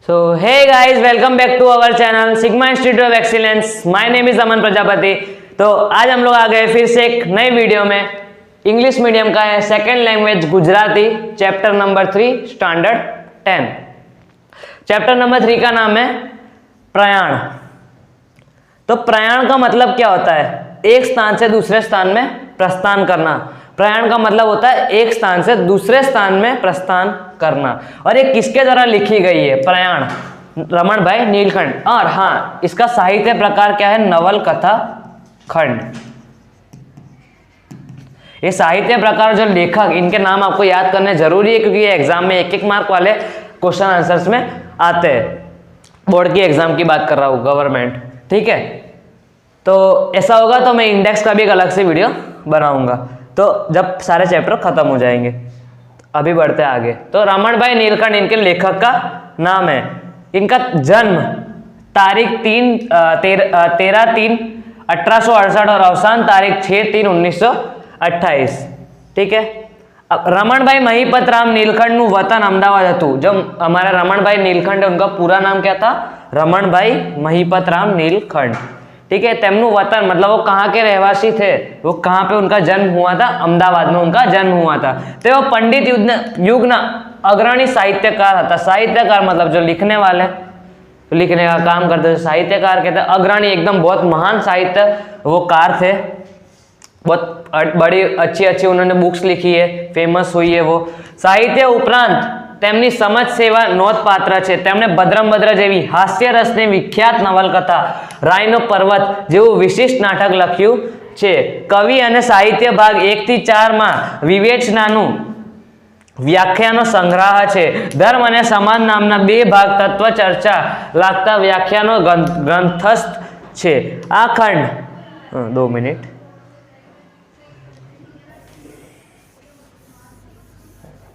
So hey guys, welcome back to our channel Sigma Institute of Excellence. My name is अमन प्रजापति। तो आज हम लोग आ गए फिर से एक नई वीडियो में। इंग्लिश मीडियम का है, second language Gujarati, chapter number 3 standard 10। Chapter number 3 का नाम है प्रयाण। तो प्रयाण का मतलब क्या होता है? एक स्थान से दूसरे स्थान में प्रस्थान करना। प्रयाण का मतलब होता है एक स्थान से दूसरे स्थान में प्रस्थान करना। और ये किसके द्वारा लिखी गई है? प्रयाण, रमण भाई नीलकंठ। और हाँ, इसका साहित्य प्रकार क्या है? नवल कथा खंड। ये साहित्य प्रकार जो लेखक, इनके नाम आपको याद करने जरूरी है, क्योंकि ये एग्जाम में 1-1 मार्क वाले क्वेश्चन आंसर्स में आते हैं। बोर्ड की एग्जाम की बात कर रहा हूँ, गवर्नमेंट, ठीक है। तो ऐसा होगा तो मैं इंडेक्स का भी एक अलग से वीडियो बनाऊंगा, तो जब सारे चैप्टर खत्म हो जाएंगे। अभी बढ़ते आगे। तो रमण भाई नीलकंठ इनके लेखक का नाम है। इनका जन्म तारीख 13/3/1868 और अवसान तारीख 6/3/1928, ठीक है। अब रमण भाई महिपत राम नीलकंठ નું વતન અમદાવાદ હતું। जो हमारा रमण भाई नीलकंठ, उनका पूरा नाम क्या था? रमण भाई महिपत राम नीलकंठ, ठीक है। तेमનું वतन मतलब वो कहाँ के रहवासी थे, वो कहाँ पे उनका जन्म हुआ था? अहमदाबाद में उनका जन्म हुआ था। तो वो पंडित युगना अग्रणी साहित्यकार था। साहित्यकार मतलब जो लिखने वाले, तो लिखने का काम करते थे, साहित्यकार कहते हैं। अग्रणी एकदम बहुत महान साहित्य वो कार थे। बहुत बड़ी अच्छी उन्होंने बुक्स लिखी है, फेमस हुई है वो। साहित्य उपरांत તેમની સમજ સેવા નોંધપાત્ર છે। તેમણે ભદ્રંભદ્ર જેવી હાસ્યરસની વિખ્યાત નવલકથા, રાયનો પર્વત જેવું વિશિષ્ટ નાટક લખ્યું છે। કવિ અને સાહિત્ય ભાગ 1 થી 4 માં વિવેચનાનું વ્યાખ્યાનો સંગ્રહ છે। ધર્મ અને સમાજ નામના 2 ભાગ તત્વ ચર્ચા લાગતા વ્યાખ્યાનો ગ્રંથસ્થ છે। આ ખંડ 2 મિનિટ,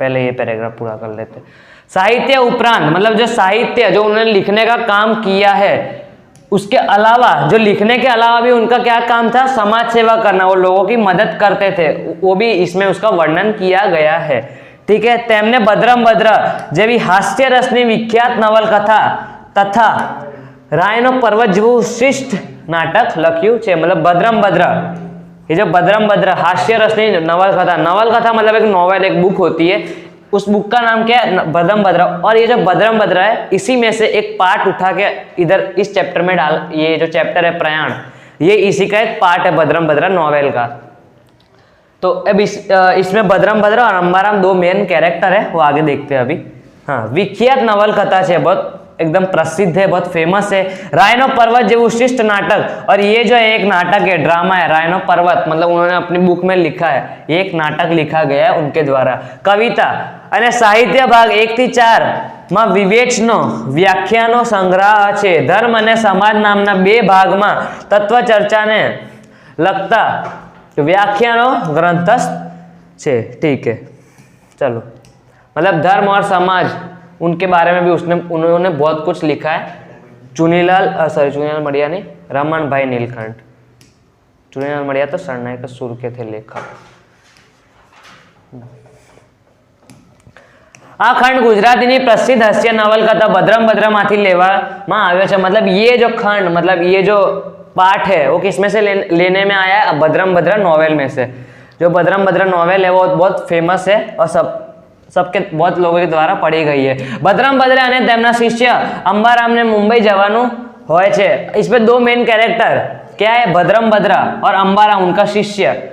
पहले ये पैराग्राफ पूरा कर लेते। साहित्य उपरांत मतलब जो साहित्य जो उन्होंने लिखने का काम किया है, उसके अलावा जो लिखने के अलावा भी उनका क्या काम था? समाज सेवा करना, वो लोगों की मदद करते थे, वो भी इसमें उसका वर्णन किया गया है, ठीक है। तेमने भद्रंभद्र जेवी हास्य रसनी विख्यात नवलकथा तथा रायनो पर्वत जेवुं शिष्ट नाटक लख्યું છે। मतलब भद्रंभद्र, ये जो भद्रंभद्र हास्य रसनी नवलकथा मतलब एक नॉवेल, एक बुक होती है, उस बुक का नाम क्या है? भद्रंभद्र। और ये जो भद्रंभद्र है, इसी में से एक पार्ट उठा के इधर इस चैप्टर में डाल। ये जो चैप्टर है प्रयाण, ये इसी का एक पार्ट है भद्रंभद्र नॉवेल का। तो अब इसमें भद्रंभद्र और अंबाराम 2 मेन कैरेक्टर है, वो आगे देखते हैं अभी। हाँ, विख्यात नवलकथा है, बहुत एकदम प्रसिद्ध है, बहुत फेमस है। रायनो पर्वत जेवुं शिष्ट नाटक, और ये जो एक नाटक है, ड्रामा है, रायनो पर्वत मतलब उन्होंने अपनी बुक में लिखा है, ये एक नाटक लिखा गया है उनके द्वारा। कविता અને સાહિત્ય ભાગ 1 થી 4 માં વિવેચનો વ્યાખ્યાનો સંગ્રહ છે। ધર્મ અને સમાજ નામના 2 ભાગમાં તત્વ ચર્ચાને લગતા વ્યાખ્યાનો ગ્રંથસ્થ છે, ठीक है। चलो, मतलब धर्म और समाज, उनके बारे में भी उन्होंने बहुत कुछ लिखा है। चुनीलाल मड़िया नहीं, रमण भाई नीलकंठ। चुनीलाल मड़िया तो सरनायक सुर के थे लेखक। आ खंड गुजराती प्रसिद्ध हास्य नवलकथा भद्रंभद्रमांथी लेवामां आव्यो छे। मतलब ये जो खंड, मतलब ये जो पाठ है, वो किसमें से लेने में आया है? भद्रंभद्र नॉवेल में से। जो भद्रंभद्र नॉवेल है वो बहुत फेमस है और सबके बहुत लोगों के द्वारा पढ़ी गई है। भद्रंभद्र અને તેમના शिष्य अंबाराम ने मुंबई જવાનું હોય છે। इसमें 2 मेन कैरेक्टर क्या है? भद्रंभद्र और अंबाराम, उनका शिष्य।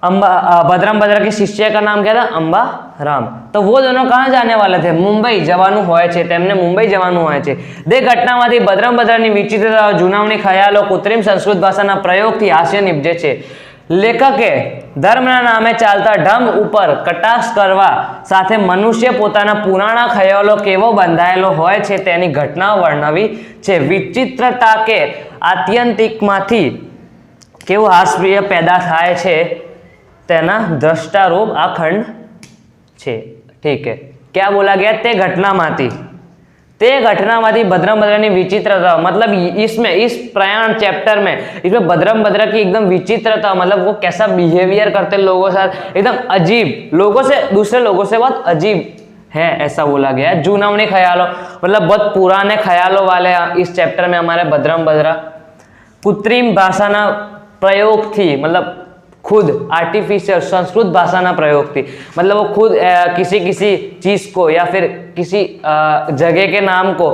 भद्रंभद्र के शिष्य का नाम क्या था? अंबाराम। तो वो दोनों कहाँ जाने वाले थे? मुंबई જવાનું હોય છે, તેમને મુંબઈ જવાનું હોય છે। તે ઘટનામાંથી ભદ્રંભદ્રની વિચિત્રતા, જૂનાવણી ખ્યાલો, કૃત્રિમ સંસ્કૃત ભાષાના પ્રયોગથી હાસ્ય નિપજે છે। લેખકે ધર્મના નામે ચાલતા ઢંગ ઉપર કટાક્ષ કરવા સાથે મનુષ્ય પોતાના પુરાણા ખયાલો કેવો બંધાયેલો હોય છે તેની ઘટનાઓ વર્ણવી છે। વિચિત્રતા કે આત્યંતિકમાંથી કેવું હાસ્ય પેદા થાય છે તેના દ્રષ્ટારૂપ આ ખંડ છે, ठीक है। क्या बोला गया? તે ઘટનામાંથી भद्रंभद्र विचित्रता, मतलब इसमें इस प्रयाण चैप्टर में इसमें भद्रंभद्र की एकदम विचित्रता, मतलब वो कैसा बिहेवियर करते लोगों के साथ, एकदम अजीब, लोगों से, दूसरे लोगों से बहुत अजीब है, ऐसा बोला गया है। जूनवनी ख्यालों मतलब बहुत पुराने ख्यालों वाले इस चैप्टर में हमारे भद्रम भद्रा। कृत्रिम भाषाना प्रयोग थी, मतलब खुद आर्टिफिशियल संस्कृत भाषाना प्रयोग थी, मतलब वो खुद किसी किसी चीज को या फिर किसी जगह के नाम को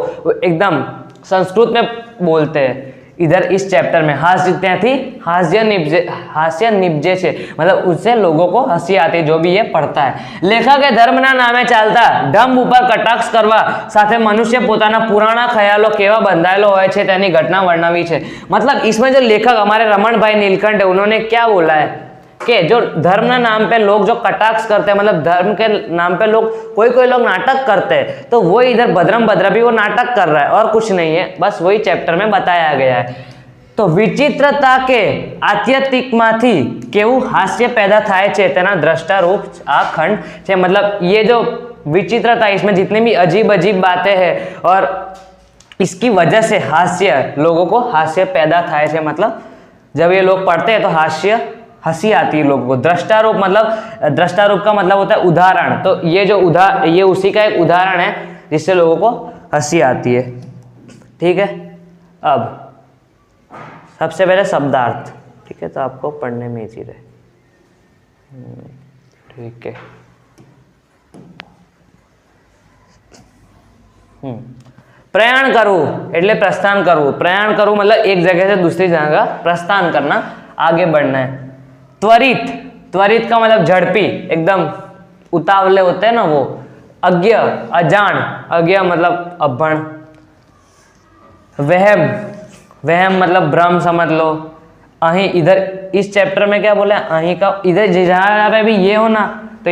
एकदम संस्कृत में बोलते हैं। इधर इस चैप्टर में हास्य थी, हास्य निपजे से, मतलब उससे लोगों को हंसी आती, जो भी ये पढ़ता है। लेखक के धर्म ना नामे चालता ढंब ऊपर कटाक्ष करवा साथे मनुष्य પોતાના પુરાણા ખ્યાલો કેવા બંધાયેલો હોય છે તેની ઘટના વર્ણવી છે। मतलब इसमें जो लेखक हमारे रमन भाई नीलकंठ है, उन्होंने क्या बोला है कि जो धर्म ना नाम पे लोग जो कटाक्ष करते हैं, मतलब धर्म के नाम पे लोग कोई लोग नाटक करते हैं, तो वो इधर भद्रम भद्रा भी वो नाटक कर रहा है और कुछ नहीं है, बस वही चैप्टर में बताया गया है। तो विचित्रता के आत्यंतिकमांथी केवू हास्य पैदा थाय छे तेना द्रष्टारूप आ खंड छे। मतलब ये जो विचित्रता, इसमें जितनी भी अजीब अजीब बातें हैं और इसकी वजह से हास्य, लोगों को हास्य पैदा थाय छे, मतलब जब ये लोग पढ़ते हैं तो हास्य हंसी आती है लोगों को। दृष्टारूप मतलब, दृष्टारूप का मतलब होता है उदाहरण, तो ये जो ये उसी का एक उदाहरण है जिससे लोगों को हंसी आती है। ठीक है, अब सबसे पहले शब्दार्थ, ठीक है, तो आपको पढ़ने में इजी रहे। ठीक है, प्रयाण करूँ એટલે प्रस्थान करूँ। प्रयाण करूँ मतलब एक जगह से दूसरी जगह प्रस्थान करना, आगे बढ़ना है। त्वरित, त्वरित का मतलब झड़पी, एकदम उतावले होते हैं ना वो। अज्ञ, अजान, अज्ञ मतलब अभण। वहम, वहम मतलब भ्रम समझ लो। अहीं, इधर इस चैप्टर में क्या बोला, अहीं का इधर जहाँ पे भी ये हो ना, तो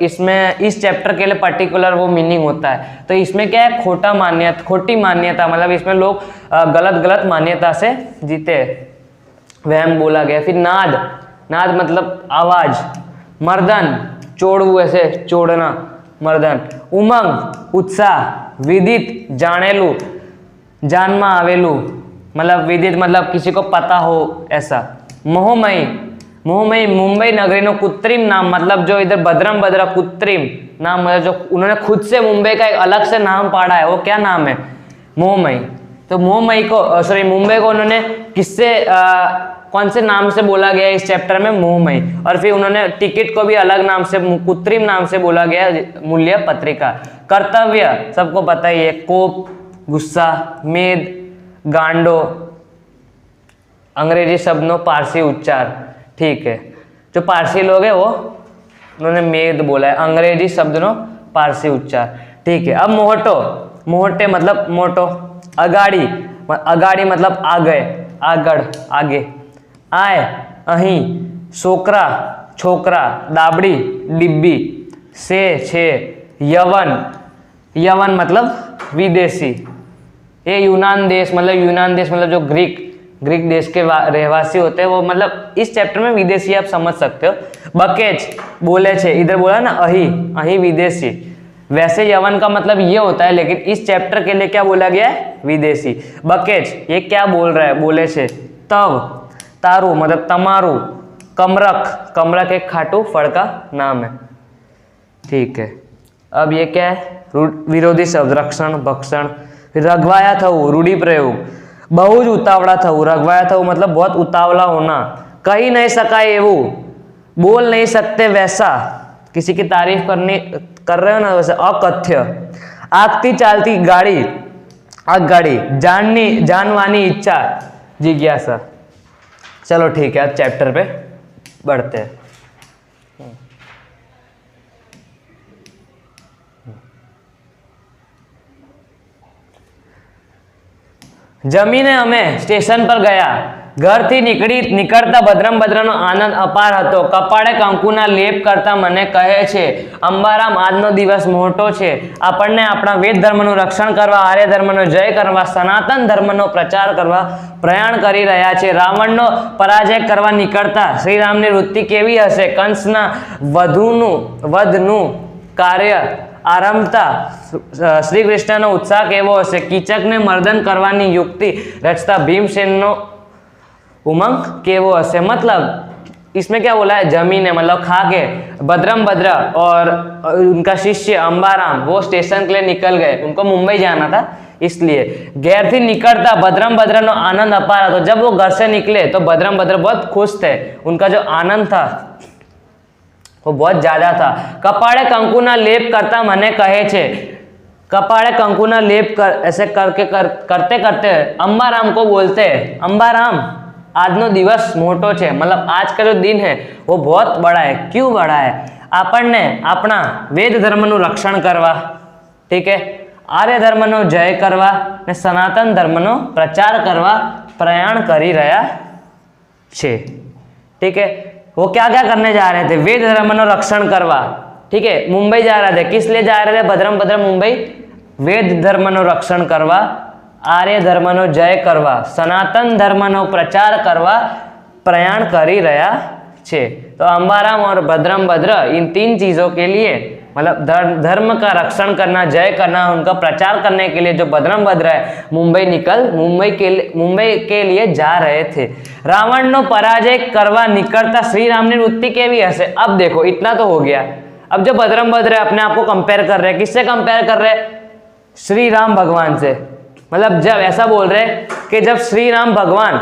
इसमें इस चैप्टर के लिए पर्टिकुलर वो मीनिंग होता है। तो इसमें क्या है, खोटा मान्यता, खोटी मान्यता, मतलब इसमें लोग गलत मान्यता से जीते, वहम बोला गया। फिर नाद, नाद मतलब आवाज। मर्दन, चोड़વું ऐसे चोड़ना, मर्दन। उमंग, उत्साह। विदित, जानेलू, जान में आवेलू, मतलब विदित मतलब किसी को पता हो ऐसा। मोहमयी, मोहमयी मुंबई नगरी नो कृत्रिम नाम, मतलब जो इधर भद्रम भद्रा कृत्रिम नाम, मतलब जो उन्होंने खुद से मुंबई का एक अलग से नाम पाड़ा है, वो क्या नाम है, मोहमयी। तो मोहमयी को, सॉरी, मुंबई को उन्होंने किससे, कौन से नाम से बोला गया इस चैप्टर में, मोहमयी। और फिर उन्होंने टिकट को भी अलग नाम से, कृत्रिम नाम से बोला गया, मूल्य पत्रिका। कर्तव्य सबको पता ही है, कोप, गुस्सा, मेद, गांडो, अंग्रेजी शब्दों पारसी उच्चार। ठीक है, जो पारसी लोग हैं वो उन्होंने मेद बोला है, अंग्रेजी शब्दों पारसी उच्चार। ठीक है, अब मोहटो, मोहटे मतलब मोटो। अगाड़ी, अगाड़ी मतलब आगे, आगड़, आगे। आय, अहीं, सोकरा, छोकरा। दाबड़ी, डिब्बी। से, छे। यवन, यवन मतलब विदेशी। ये यूनान देश, मतलब यूनान देश मतलब जो ग्रीक देश के रहवासी होते हैं वो, मतलब इस चैप्टर में विदेशी आप समझ सकते हो। बकेज, बोले छे, इधर बोला ना अही, अही विदेशी। वैसे यवन का मतलब ये होता है, लेकिन इस चैप्टर के लिए क्या बोला गया है, विदेशी। बकेज, ये क्या बोल रहा है, बोले छे। तव, तारू मतलब तमारू। कमरक, कमरक एक खाटू फल का नाम है। ठीक है, अब ये क्या है, विरोधी शब्द, रक्षण, भक्षण। रघवाया थऊ, रूढ़ी प्रयोग। बहु ज उतावड़ा थऊ, रघवाया थऊ मतलब बहुत उतावला होना। कही नहीं सकाय एवं, बोल नहीं सकते वैसा, किसी की तारीफ कर रहे हो ना वैसे। अकथ्य, आगती चालती गाड़ी, आगगाड़ी। जानवानी इच्छा, जिज्ञासा। चलो ठीक है, अब चैप्टर पे बढ़ते हैं। जमीने अमे स्टेशन पर गया, घरथी નીકળતા ભદ્રમ ભદ્રનો આનંદ અપાર હતો। કપાળે કંકુના લેપ કરતા મને કહે છે, અંબારામ આજનો દિવસ મોટો છે, આપણને આપણા વેદ ધર્મનું રક્ષણ કરવા, આર્ય ધર્મનો જય કરવા, સનાતન ધર્મનો પ્રચાર કરવા પ્રયાણ કરી રહ્યા છે। રાવણનો પરાજય કરવા નીકળતા શ્રી રામની વૃત્તિ કેવી હશે? કંસના વધનું કાર્ય આરંભતા શ્રી કૃષ્ણનો ઉત્સાહ કેવો હશે? કીચકને મર્દન કરવાની યુક્તિ રચતા ભીમસેનનો उमंग केवो हसे। मतलब इसमें क्या बोला है, जमीन है मतलब खा के भद्रम भद्र और उनका शिष्य अंबाराम वो स्टेशन के लिए निकल गए, उनको मुंबई जाना था इसलिए। गैर थी निकटता भद्रम भद्र नो आनंद अपार, तो जब वो घर से निकले तो भद्रम भद्र बहुत खुश थे, उनका जो आनंद था वो बहुत ज्यादा था। कपाड़े कंकुना लेप करता मने कहे छे, कपाड़े कंकुना लेप कर ऐसे करते करते अंबाराम को बोलते हैं, अंबाराम आज नो दिवस मोटो छे, मतलब आज का जो दिन है वो बहुत बड़ा है। क्यों बड़ा है? आपने अपना वेद धर्म नु रक्षण करवा, ठीक है, आर्य धर्म नो जय करवा ने सनातन धर्म नो प्रचार करवा प्रयाण करी रहा छे, ठीक है। वो क्या क्या करने जा रहे थे? वेद धर्म नो रक्षण करवा, ठीक है, मुंबई जा रहे थे। किस लिए जा रहे थे? भद्रम भद्र मुंबई वेद धर्म नो रक्षण करवा, आर्य धर्म नो जय करवा, सनातन धर्म नो प्रचार करवा प्रयाण करी रहा छे। तो अंबाराम और भद्रम भद्र इन तीन चीजों के लिए मतलब धर्म का रक्षण करना, जय करना, उनका प्रचार करने के लिए जो भद्रम भद्र है मुंबई के लिए जा रहे थे। रावण नो पराजय करवा निकलता श्री राम ने वृत्ति के भी हसे। अब देखो इतना तो हो गया। अब जो भद्रम भद्र है अपने आप को कंपेयर कर रहे हैं, किससे कंपेयर कर रहे हैं? श्री राम भगवान से। मतलब जब ऐसा बोल रहे कि जब श्री राम भगवान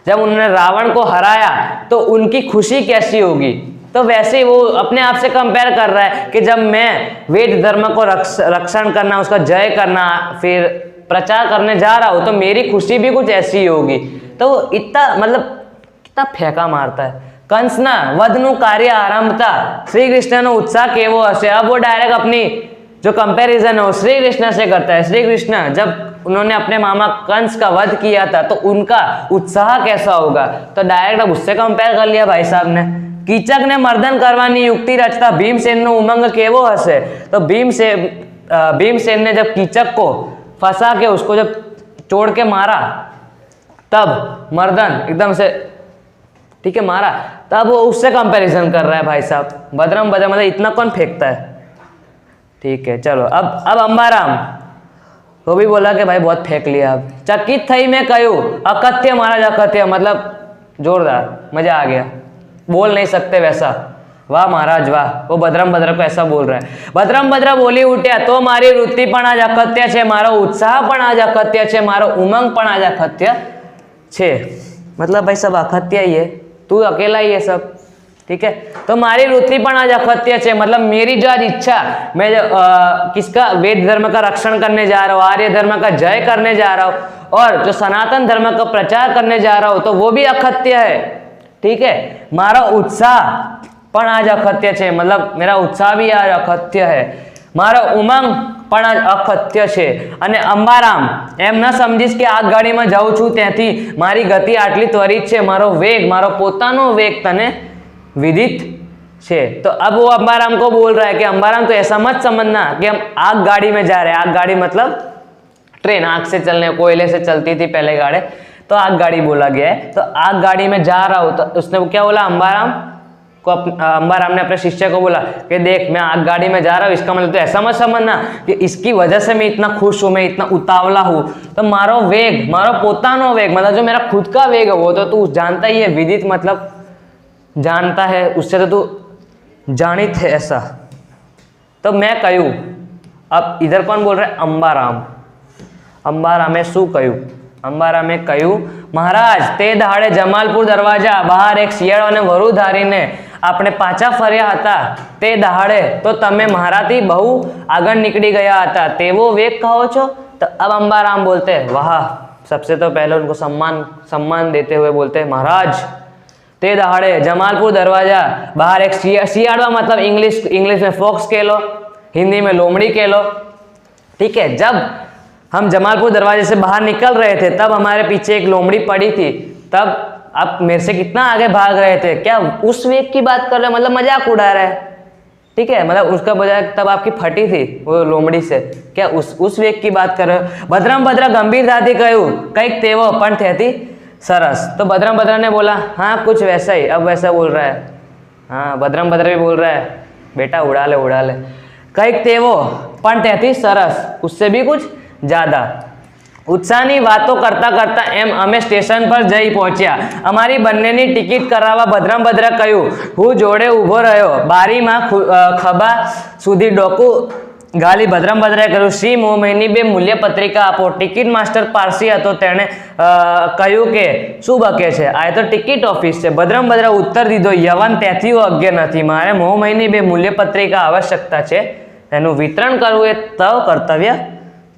जब उन्होंने रावण को हराया तो उनकी खुशी कैसी होगी, तो वैसे ही वो अपने आप से कंपेयर कर रहा है कि जब मैं वेद धर्म को रक्षण करना, उसका जय करना, फिर प्रचार करने जा रहा हूं तो मेरी खुशी भी कुछ ऐसी ही होगी। तो इतना मतलब कितना फेंका मारता है। कंस ना वधनु कार्य आरंभता श्री कृष्ण नो उत्साह केवो हसे। अब वो डायरेक्ट अपनी जो कंपैरिजन है वो श्री कृष्ण से करता है। श्री कृष्ण जब उन्होंने अपने मामा कंस का वध किया था तो उनका उत्साह कैसा होगा, तो डायरेक्ट अब उससे कंपेयर कर लिया भाई साहब ने। कीचक ने मर्दन करवानी युक्ति रचता भीमसेन नो उमंग केवो हसे। तो भीमसेन ने जब कीचक को फंसा के उसको जब तोड़ के मारा तब मर्दन एकदम से ठीक है मारा, तब वो उससे कंपैरिजन कर रहा है भाई साहब। भद्रम भद्र मतलब इतना कौन फेंकता है, ठीक है। चलो अब अंबाराम वो भी बोला कि भाई बहुत फेंक लिया। अब चकित थई मैं कहूँ अकथ्य महाराज अकथ्य, मतलब जोरदार मजा आ गया, बोल नहीं सकते वैसा। वाह महाराज वाह, वो भद्रम भद्र को ऐसा बोल रहा है। भद्रम भद्र बोली उठ्या तो मारी वृत्ति पण आज अकथ्य छे, मारो उत्साह पण आज अकथ्य छे, मारो उमंग पण आज अकथ्य छे। मतलब भाई सब अकथ्य ही है, तू अकेला ही है सब, ठीक है। तो मारी वृत्ति पण आज अकथ्य छे, मतलब मेरी जो आज इच्छा, मैं किसका वेद धर्म का रक्षण करने जा रहा हूँ, आर्य धर्म का जय करने जा रहा हूँ और जो सनातन धर्म का प्रचार करने जा रहा हूँ तो वो भी अकथ्य है, ठीक है। मारा उत्साह पण आज अकथ्य छे, मतलब मेरा उत्साह भी आज अकथ्य है। मारो उमंग पण आज अकथ्य छे। अने अंबाराम एम न समझीश के आगगाड़ी में जाऊं छूं त्याथी मारी गति आटली त्वरित छे, मारो वेग मारो पोतानो वेग तने विदित छे। तो अब वो अंबाराम को बोल रहा है कि अंबाराम तो ऐसा मत समझना कि हम आग गाड़ी में जा रहे हैं। आग गाड़ी मतलब ट्रेन, आग से चलने, कोयले से चलती थी पहले गाड़ी, तो आग गाड़ी बोला गया है। तो आग गाड़ी में जा रहा हूँ, तो उसने क्या बोला अंबाराम ने अपने शिष्य को बोला कि देख मैं आग गाड़ी में जा रहा हूँ, इसका मतलब तो ऐसा मत समझना कि इसकी वजह से मैं इतना खुश हूँ, मैं इतना उतावला हूँ। तो मारो वेग मारो पोतानो वेग, मतलब जो मेरा खुद का वेग है वो तो तू जानता ही है। विदित मतलब जानता है, उससे तो तू जानित है ऐसा। तो मैं कहूँ, अब इधर कौन बोल रहा है? अंबाराम। अंबारामे शू कहूँ? अंबारामे कहूँ महाराज ते दाड़े जमालपुर दरवाजा बहार एक शियाळो ने वरु धारीने આપણે પાછા ફર્યા હતા તે દહાડે તો તમે મારાથી બહુ આગળ નીકળી ગયા હતા તેવો વેગ કહો છો। तो अब अंबाराम बोलते हैं वाह, सबसे तो पहले उनको सम्मान देते हुए बोलते हैं महाराज ते दहाड़े जमालपुर दरवाजा बाहर एक शियाळवा, मतलब इंग्लिश में फॉक्स कह लो, हिंदी में लोमड़ी कह लो, ठीक है। जब हम जमालपुर दरवाजे से बाहर निकल रहे थे तब हमारे पीछे एक लोमड़ी पड़ी थी, तब आप मेरे से कितना आगे भाग रहे थे। क्या उस वेग की बात कर रहे हो? मतलब मजाक उड़ा रहे हैं, ठीक है। मतलब उसका बजाय तब आपकी फटी थी वो लोमड़ी से, क्या उस वेग की बात कर रहे हो? भद्रम भद्र गंभीरताथी कहूँ कईक तेवो पण थेती सरस। तो भद्रम भद्र ने बोला हाँ कुछ वैसा ही। अब वैसा बोल रहा है, हाँ भद्रम भद्र भी बोल रहा है बेटा उड़ा ले। कईक तेवो पण थेती सरस, उससे भी कुछ ज़्यादा। ઉત્સાહની વાતો કરતા કરતા એમ અમે સ્ટેશન પર જઈ પહોંચ્યા. અમારી બંનેની ટિકિટ કરાવવા ભદ્રંભદ્ર કહ્યું. હું જોડે ઊભો રહ્યો. બારીમાં ખભા સુધી ડોકું ગાલી ભદ્રંભદ્રએ કહ્યું, શ્રી મોહમયની બે મૂલ્ય પત્રિકા આપો. ટિકિટ માસ્ટર પારસી હતો. તેણે કહ્યું કે શું બકે છે? આ તો ટિકિટ ઓફિસ છે. ભદ્રંભદ્ર ઉત્તર દીધો, યવન ત્યાંથી અજ્ઞ નથી. મારે મોહમયની બે મૂલ્ય પત્રિકા આવશ્યકતા છે. તેનું વિતરણ કરવું એ તવ કર્તવ્ય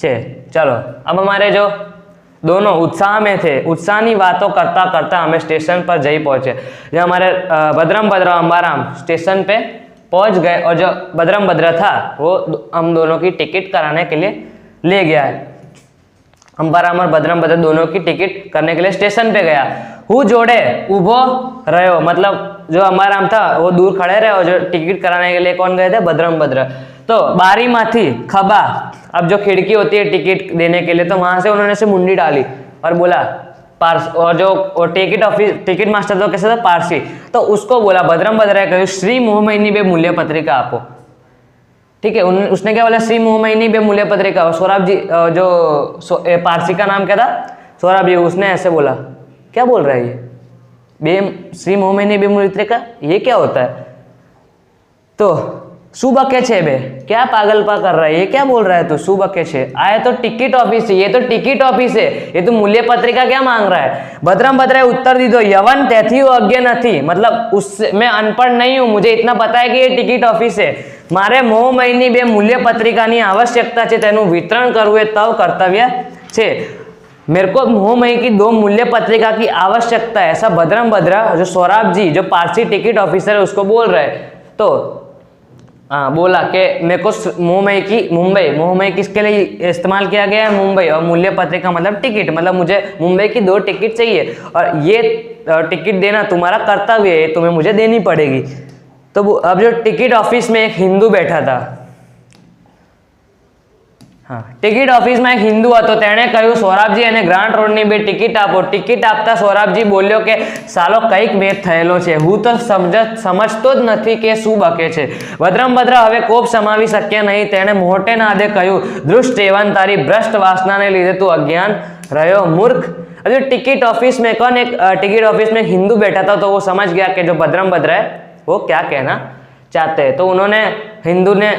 છે. चलो अब हमारे जो दोनों उत्साह में थे, उत्साह की बातों करता करता हमें स्टेशन पर जई पहुंचे. जो हमारे भद्रंभद्र अंबाराम स्टेशन पे पहुंच गए और जो भद्रंभद्र था वो हम दोनों की टिकट कराने के लिए ले गया है. अंबाराम और भद्रंभद्र दोनों की टिकट करने के लिए स्टेशन पे गया. હું જોડે ઊભો રહ્યો. मतलब जो अंबाराम था वो दूर खड़े रहे और जो टिकट कराने के लिए कौन गए थे? भद्रंभद्र. तो बारी माथी खबा, अब जो खिड़की होती है टिकट देने के लिए, तो वहां से उन्होंने से मुंडी डाली और बोला पार्स, और जो टिकट ऑफिस टिकट मास्टर तो कैसे था? पारसी. तो उसको बोला, भद्रंभद्र कहूँ श्री मोहमयनी बे मूल्य पत्रिका आपो. ठीक है, उसने क्या बोला? श्री मोहमयनी बे मूल्य पत्रिका. सौरभ जी जो पारसी का नाम क्या था? सौरभ जी. उसने ऐसे बोला, क्या बोल रहा है ये? बे श्री मोहमयनी बे मूल्य पत्रिका, ये क्या होता है? तो શું બકે છે બે? क्या पागलपा कर रहा है? ये क्या बोल रहा है? तो શું बके છે? आए तो टिकट ऑफिस है. ये तो टिकट ऑफिस है. ये तो मूल्य पत्रिका क्या मांग रहा है? भद्रंभद्र उत्तर दी दो, यवन त्याथी अज्ञ नहीं. मतलब उससे मैं अनपढ़ नहीं हूँ, मुझे इतना पता है कि ये टिकट ऑफिस है. मारे મોહમયની બે મૂલ્ય પત્રિકાની આવશ્યકતા છે. તેનું વિતરણ કરવું એ તવ કર્તવ્ય છે. मेरे को મોહમય की दो मूल्य पत्रिका की आवश्यकता है. ऐसा भद्रंभद्र जो सौरभ जी जो पारसी टिकट ऑफिसर है उसको बोल रहे. तो हाँ बोला कि मेरे को मोहमय की मोहमय किसके लिए इस्तेमाल किया गया है? मुंबई. और मूल्य पत्रिका मतलब टिकट, मतलब मुझे मुंबई की 2 टिकट चाहिए और ये टिकट देना तुम्हारा कर्तव्य है, तुम्हें मुझे देनी पड़ेगी. तो अब जो टिकट ऑफिस में एक हिंदू बैठा था, हाँ टिकट ऑफिस में एक हिंदू હતો. તેણે કહ્યું, સૌરભજી અને ગ્રાન્ટ રોડની બે ટિકિટ આપો. ટિકિટ આપતા સૌરભજી બોલ્યો કે સાલો કંઈક મેચ થયેલો છે. હું તો સમજતો જ નથી કે શું બકે છે. ભદ્રંભદ્ર હવે કોપ સમાવી શક્યા નહીં. તેણે મોટે નાદે કહ્યું, દૃષ્ટ એવન તારી ભ્રષ્ટ વાસનાને લીધે તું અજ્ઞાન રહ્યો મૂર્ખ. अभी टिकट ऑफिस में कौन एक टिकट ऑफिस में हिंदू बैठा था, तो वो समझ गया कि जो भद्रंभद्र है वो क्या कहना चाहते हैं. तो उन्होंने हिंदू ने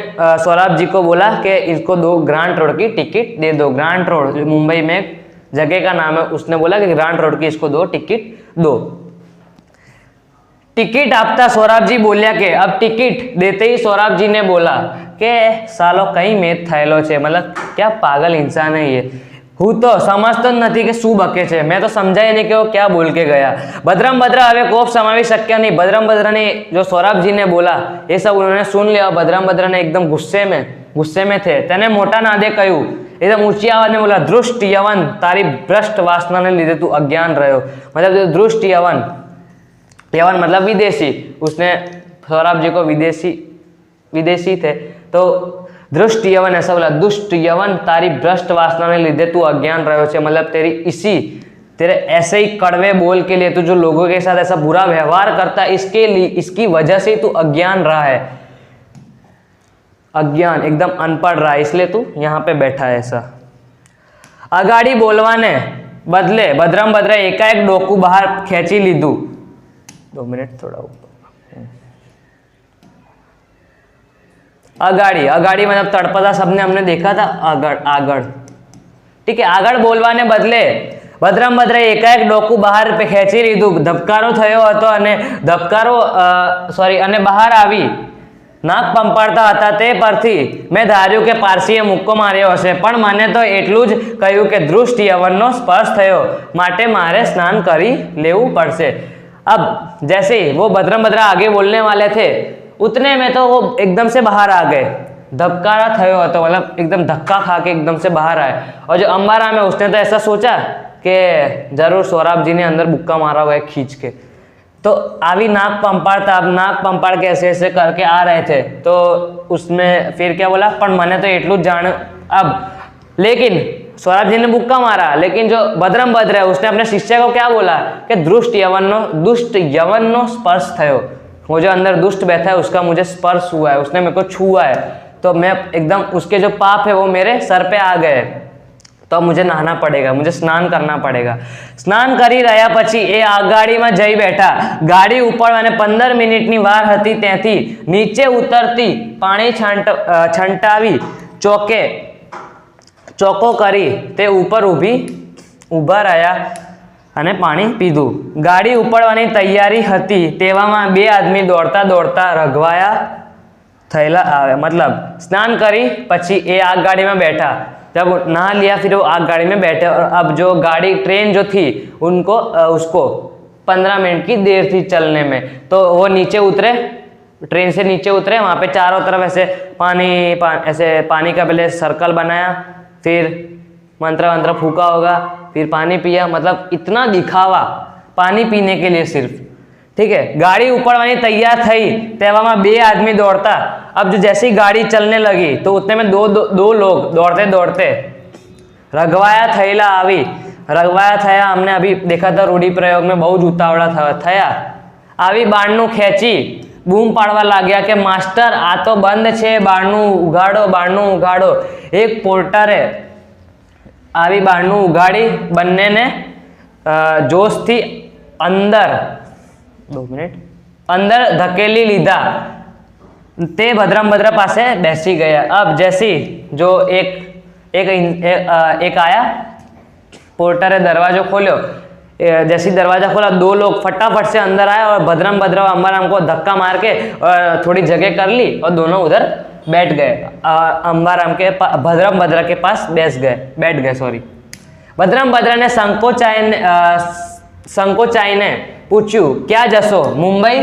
सौरभ जी को बोला कि इसको 2 ग्रांट रोड की टिकट दे दो. ग्रांट रोड मुंबई में एक जगह का नाम है. उसने बोला कि ग्रांट रोड की इसको 2 टिकट दो. टिकट आपता सौरभ जी बोलिया के अब टिकट देते ही सौरभ जी ने बोला कि सालो कई मेच थયેલો છે. मतलब क्या पागल इंसान है ये. હું તો સમજતો જ નથી કે શું બકે છે. મેં તો સમજાય નહીં કે वो क्या बोल के गया. भद्रंभद्र હવે कोप समावी शक्या नहीं. भद्रंभद्र ने जो सौरभ जी ने बोला ये सब उन्होंने सुन लिया. भद्रंभद्र ने एकदम गुस्से में थे. तेने मोटा नादे કહ્યું, एकदम ऊंची आवाज में बोला, दृष्ट यवन तारी भ्रष्ट वासना ने લીધે તું अज्ञान રહ્યો. मतलब दृष्ट यवन मतलब विदेशी. उसने सौरभ जी को विदेशी थे तो दृष्ट यवन ऐसा बोला, दुष्ट यवन तारी भ्रष्ट वासना ने લીધે तू अज्ञान રહ્યો છે. मतलब तेरे ऐसे ही कड़वे बोल के लिए तू जो लोगों के साथ ऐसा बुरा व्यवहार करता है, इसकी वजह से तू अज्ञान रहा है. अज्ञान एकदम अनपढ़ रहा है, इसलिए तू यहाँ पे बैठा है. ऐसा अगाड़ी बोलवाने बदले भद्रंभद्र एकाएक डोकू बहार खेची लीधु. 2 मिनट थोड़ा ऊपर. अगाड़ी मतलब तड़पता सबने हमने देखा था. आगड़ ठीक है. आगड़ बोलवाने बदले भद्रंभद्र एकाएक डोकू बहार पे खेची લીધું. ધબકારો થયો હતો અને અને બહાર આવી નાક પંપાડતા હતા. તે પરથી મેં ધાર્યું કે પારસીએ મુક્કો માર્યો હશે, પણ મને તો એટલું જ કહ્યું કે દૃષ્ટ યવનનો સ્પર્શ થયો, માટે મારે સ્નાન કરી લેવું પડશે. अब जैसे ही वो भद्रंभद्र आगे बोलने वाले थे उतने में तो वो एकदम से बाहर आ गए. धबकारा थयो હતો, मतलब एकदम धक्का खा के एकदम से बाहर आए. और जो अंबाराम है उसने तो ऐसा सोचा कि जरूर सौरभ जी ने अंदर बुक्का मारा हुआ है खींच के. तो आवी नाक पंपाड़ के ऐसे ऐसे करके आ रहे थे. तो उसमें फिर क्या बोला, पण मने तो एटलू जान. अब लेकिन सौरभ जी ने बुक्का मारा, लेकिन जो भद्रंभद्र है उसने अपने शिष्य को क्या बोला कि दुष्ट यवननो स्पर्श थयो. वो जो अंदर दुष्ट बैठा है उसका मुझे स्पर्श हुआ है, उसने मेरे को छुआ है, तो मैं एकदम उसके जो पाप है वो मेरे सर पे आ गए. तो अब मुझे नहाना पड़ेगा, मुझे स्नान करना पड़ेगा। स्नान કરી રહ્યા પછી એ આગગાડીમાં જઈ બેઠા। ગાડી ઉપાડવાને 15 મિનિટની વાર હતી, ત્યાંથી નીચે ઉતરતી પાણી છંટાવી ચોકો કરી તે ઉપર ઊભા રહ્યા અને પાણી પીધું। ગાડી ઉપાડવાની તૈયારી હતી તેવામાં બે આદમી દોડતા દોડતા રઘવાયા થયેલા આવે। मतलब स्नान करी પછી એ आग गाड़ी में बैठा, जब नहा लिया फिर वो आग गाड़ी में बैठे। और अब जो गाड़ी ट्रेन जो थी उसको 15 मिनट की देर थी चलने में, तो वो नीचे उतरे, ट्रेन से नीचे उतरे। वहाँ पे चारों तरफ ऐसे पानी का पहले सर्कल बनाया, फिर मंत्र फूका होगा, फिर पानी पिया। मतलब इतना दिखावा पानी पीने के लिए सिर्फ, ठीक है। गाड़ी उपाड़वानी तैयार थई तेवामां बे आदमी दौड़ता। अब जो जैसी गाड़ी चलने लगी तो उतने में दो लोग दौड़ते दौड़ते रघवाया थयेला आवी। रघवाया थया हमने अभी देखा था रूढ़ी प्रयोग में, बहुत उतावड़ा थया आवी बारણું खेची बूम पाड़वा लाग्या कि मास्टर आ तो बंद छे, बारણું उगाड़ो। एक पोर्टरे आवी बारણું उगाड़ी बंने ने जोश थी अंदर 2 मिनिट अंदर धकेली लीधा। ते भद्रम पासे बैसी गया। अब जैसी जो एक आया पोर्टर है, दरवाजो खोलो, जैसी दरवाजा खोला 2 लोग फटाफट से अंदर आए और भद्रम अंबाराम को धक्का मार के और थोड़ी जगह कर ली और दोनों उधर बैठ गए। अंबाराम के भद्रम के पास बैठ गए सॉरी। भद्रम ने संकोचाई ने पूछ्यू क्या जशो मुंबई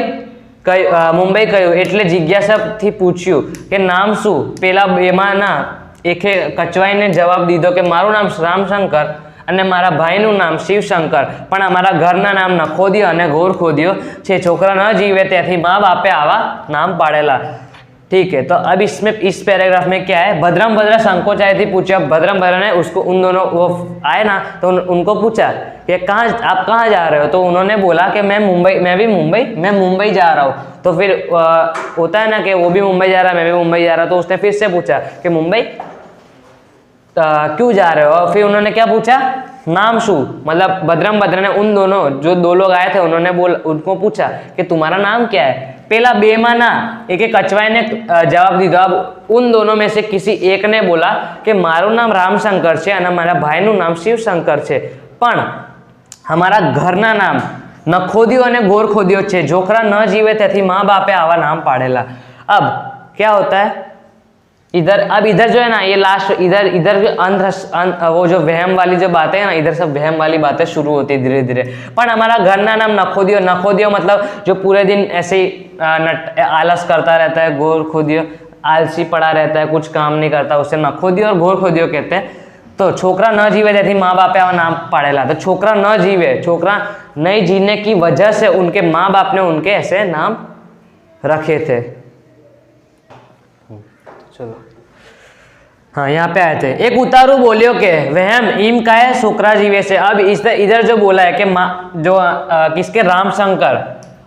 कह्यु एटले जिज्ञासा थी पूछ्यू के नाम शू। पेला बेमाना एके कचवाई ने जवाब दीधो के मारू नाम रामशंकर अने मारा भाईनु नाम शिवशंकर, पण अमारा घरना नाम नखोदियो अने घोरखोदियो छे। छोकरा न जीवे त्याथी माँ बापे आवा नाम पाड़ेला, ठीक है। तो अब इसमें इस पैराग्राफ में क्या है, भद्रम संकोचाई थी पूछा। भद्रम ने उसको उन दोनों वो आए ना तो उनको पूछा कि आप कहाँ जा रहे हो, तो उन्होंने बोला कि मैं मुंबई जा रहा हूँ। तो फिर होता है ना कि वो भी मुंबई जा रहा है, मैं भी मुंबई जा रहा हूँ। तो उसने फिर से पूछा कि मुंबई क्यों जा रहे हो, और फिर उन्होंने क्या पूछा नाम शू। मतलब भद्रम ने उन दोनों जो 2 लोग आए थे उनको पूछा कि तुम्हारा नाम क्या है। पेला बेमाना एक कचवाई ने जवाब दीधो। अब उन दोनों में से किसी एक ने बोला कि मारू नाम रामशंकर है और मारा भाईनु नाम शिवशंकर है, पण हमारा घरना नाम नखोदियो और घोरखोदियो है। छोकरा न जीवे त्याथी माँ बापे आवा नाम पाड़ेला। अब क्या होता है इधर जो है ना, ये लास्ट इधर वो जो वहम वाली जो बातें है ना, इधर सब वहम वाली बातें शुरू होती है धीरे धीरे। पर हमारा घरना नाम नखोदियो मतलब जो पूरे दिन ऐसे ही आलस करता रहता है, घोरखोदियो आलसी पड़ा रहता है, कुछ काम नहीं करता, उसे नखोदियो और घोरखोदियो कहते हैं। तो छोकरा न जीवे त्याथी माँ बापे आवा नाम पाड़ेला। तो छोकरा न जीवे, छोकरा नहीं जीने की वजह से उनके माँ बाप ने उनके ऐसे नाम रखे थे। चलो हाँ यहाँ पे आए थे। एक उतारू बोलियो के वहम इम का है छोकरा जीवे से। अब इधर जो बोला है कि जो किसके रामशंकर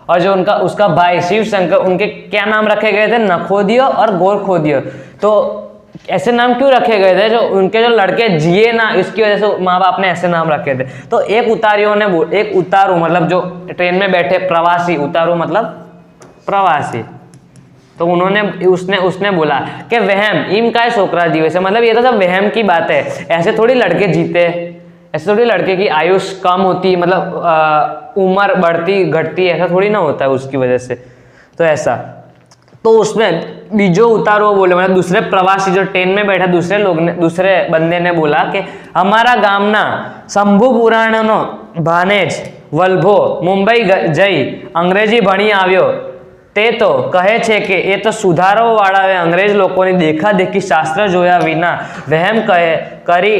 और जो उसका भाई शिव शंकर, उनके क्या नाम रखे गए थे नखोदियो और घोरखोदियो। तो ऐसे नाम क्यों रखे गए थे, जो उनके जो लड़के जिए ना इसकी वजह से माँ बाप ने ऐसे नाम रखे थे। तो एक उतारू मतलब जो ट्रेन में बैठे प्रवासी, उतारू मतलब प्रवासी, तो उसने बोला कि वहम इम का है छोकरा जीवे से। मतलब ये तो सब वहम की बात है, ऐसे थोड़ी लड़के जीते, ऐसे थोड़ी लड़के की आयुष कम होती, मतलब उम्र बढ़ती घटती, ऐसा थोड़ी ना होता है उसकी वजह से। तो ऐसा तो उसमें बीजो उतारो बोले, मतलब दूसरे प्रवासी जो ट्रेन में बैठा दूसरे बंदे ने बोला कि हमारा गामना शंभु पुराणनो भानेज वल्भो मुंबई जई अंग्रेजी भणी આવ્યો તે તો કહે છે કે એ તો સુધારવાવાળાએ અંગ્રેજ લોકોની દેખાદેખી શાસ્ત્ર જોયા વિના વહેમ કરી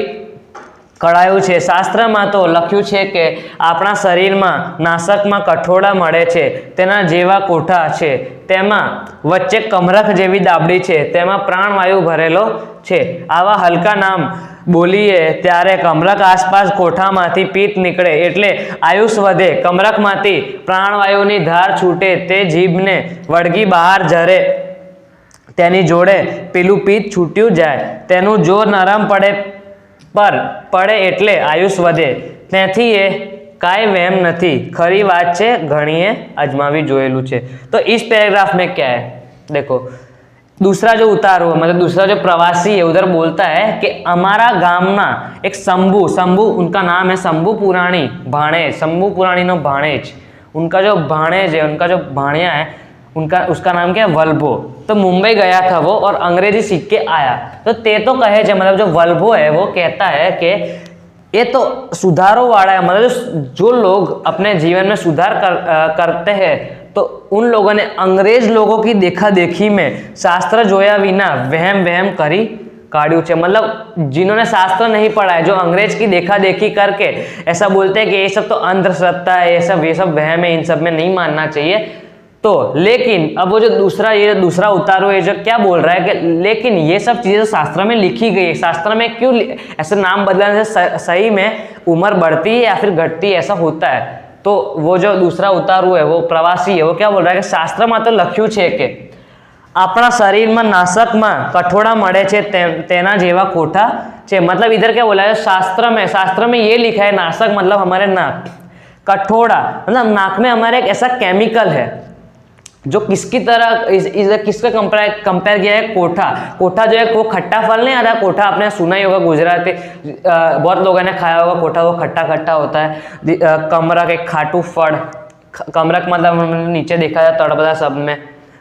કળાયું છે। શાસ્ત્રમાં તો લખ્યું છે કે આપણા શરીરમાં નાસકમાં કઠોળા મળે છે, તેના જેવા કોઠા છે, તેમાં વચ્ચે કમરખ જેવી દાબડી છે, તેમાં પ્રાણવાયુ ભરેલો છે। આવા હલકા નામ બોલીએ ત્યારે કમરખ આસપાસ કોઠામાંથી પીત નીકળે એટલે આયુષ વધે। કમરખમાંથી પ્રાણવાયુની ધાર છૂટે તે જીભને વળગી બહાર ઝરે, તેની જોડે પેલું પીત છૂટ્યું જાય, તેનું જોર નરમ પર પડે એટલે આયુષ વધે ત્યાંથી એ કાંઈ વહેમ નથી ખરી વાત છે ઘણીએ અજમાવી જોયેલું છે। तो इस पैराग्राफ में क्या है, देखो दूसरा जो उतार हुआ मतलब दूसरा जो प्रवासी है उधर बोलता है कि हमारा गामना एक शंभू उनका नाम है शंभू पुराणी भाणेज, शंभू पुराणी नो भाणेज, उनका जो भाणेज है उनका जो भाणिया है उसका नाम क्या है वल्भो। तो मुंबई गया था वो और अंग्रेजी सीख के आया। तो ते तो कहे जे मतलब जो वल्भो है वो कहता है कि ये तो सुधारो वाला है, मतलब जो लोग अपने जीवन में सुधार करते हैं तो उन लोगों ने अंग्रेज लोगों की देखा देखी में शास्त्र जोया विना वहम करी काढ़्यू छे। मतलब जिन्होंने शास्त्र नहीं पढ़ा है, जो अंग्रेज की देखा देखी करके ऐसा बोलते हैं कि ये सब तो अंधश्रद्धा है, ये सब वहम है, इन सब में नहीं मानना चाहिए। तो लेकिन अब वो जो दूसरा उतारो है जो क्या बोल रहा है कि लेकिन ये सब चीज़ें शास्त्र में लिखी गई है, शास्त्र में क्यों ऐसे नाम बदलने से सही में उम्र बढ़ती है या फिर घटती है, ऐसा होता है। तो वो जो दूसरा उतारू है वो प्रवासी है वो क्या बोल रहा है कि शास्त्र में तो लख्यू है कि अपना शरीर में नाशक में कठोड़ा मळे छे तेना जेवा कोठा छे। मतलब इधर क्या बोला है, शास्त्र में ये लिखा है नाशक मतलब हमारे नाक, कठोड़ा मतलब नाक में हमारे एक ऐसा केमिकल है जो किसकी तरह किसका कंपेयर किया है, कोठा जो है वो खट्टा फल नहीं आता, कोठा आपने सुना ही होगा गुजराती बहुत लोगों ने खाया होगा कोठा, वो खट्टा होता है। कमरक एक खाटू फल, कमरक मतलब नीचे देखा जाए तड़पदा शब्द में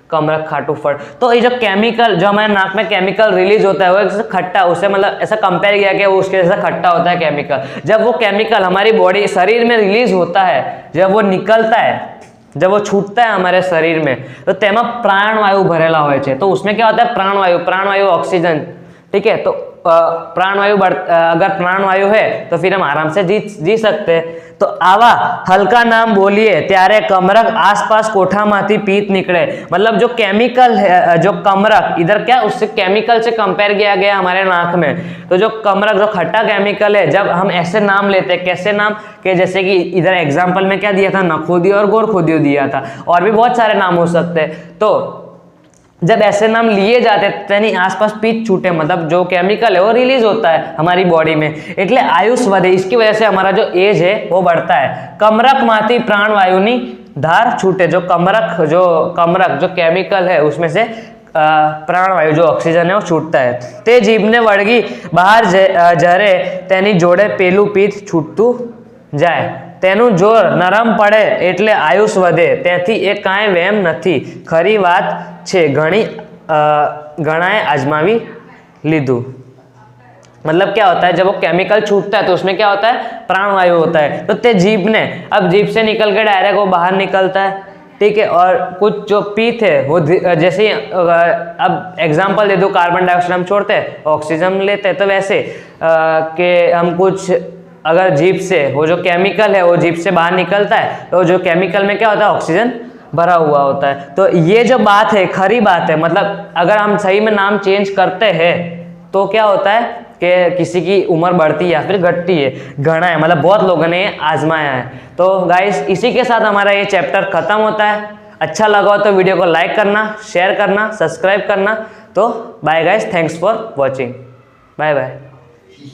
कमरक खाटू फल। तो ये जो केमिकल जो हमारे नाक में केमिकल रिलीज होता है वो एक खट्टा, उससे मतलब ऐसा कंपेयर किया कि वो उसके जैसा खट्टा होता है केमिकल। जब वो केमिकल हमारी बॉडी शरीर में रिलीज होता है, जब वो निकलता है, जब वो छूटता है हमारे शरीर में तो तेमा प्राणवायु भरेला होय छे। तो उसमें क्या होता है प्राणवायु ऑक्सीजन, ठीक है। तो प्राणवायु अगर प्राणवायु है तो फिर हम आराम से जी सकते हैं। तो आवा हल्का नाम बोलिए त्यारे कमरक आसपास कोठामांथी पीत निकले। मतलब जो केमिकल है, जो कमरक इधर क्या उससे केमिकल से कंपेयर किया गया हमारे नाक में। तो जो कमरक जो खट्टा केमिकल है, जब हम ऐसे नाम लेते हैं, कैसे नाम के जैसे कि इधर एग्जाम्पल में क्या दिया था, नखोदियो और गोरखोदियो दिया था, और भी बहुत सारे नाम हो सकते हैं। तो जब ऐसे नाम लिए जाते तेनी आसपास पीत छूटे, मतलब जो केमिकल है वो रिलीज होता है हमारी बॉडी में, એટલે आयुष વધે, इसकी वजह से हमारा जो एज है वो बढ़ता है। कमरक माथी प्राणवायुनी धार छूटे, जो कमरक जो केमिकल है उसमें से प्राणवायु जो ऑक्सीजन है वो छूटता है। ते जीभने वळगी बहार जरे तेनी जोड़े पेलू पीत छूटतू जाए, तेनु जोर नरम पड़े एटले आयुष वधे त्याथी ए कांई वहेम नथी खरी वात छे घणाए आजमावी लीधु। मतलब क्या होता है, जब वो केमिकल छूटता है तो उसमें क्या होता है, प्राणवायु होता है। तो ते जीभ ने अब जीभ से निकल के डायरेक्ट वो बाहर निकलता है, ठीक है। और कुछ जो पीत है वो जैसे अब एग्जाम्पल दे दो, कार्बन डाइऑक्साइड हम छोड़ते हैं ऑक्सीजन लेते हैं, तो वैसे कि हम कुछ अगर जीभ से वो जो केमिकल है वो जीभ से बाहर निकलता है तो जो केमिकल में क्या होता है, ऑक्सीजन भरा हुआ होता है। तो ये जो बात है खरी बात है, मतलब अगर हम सही में नाम चेंज करते हैं तो क्या होता है कि किसी की उम्र बढ़ती है या फिर घटती है, घना है, मतलब बहुत लोगों ने आजमाया है। तो गाइस इसी के साथ हमारा ये चैप्टर खत्म होता है। अच्छा लगा हो तो वीडियो को लाइक करना, शेयर करना, सब्सक्राइब करना। तो bye guys, thanks for watching, bye bye.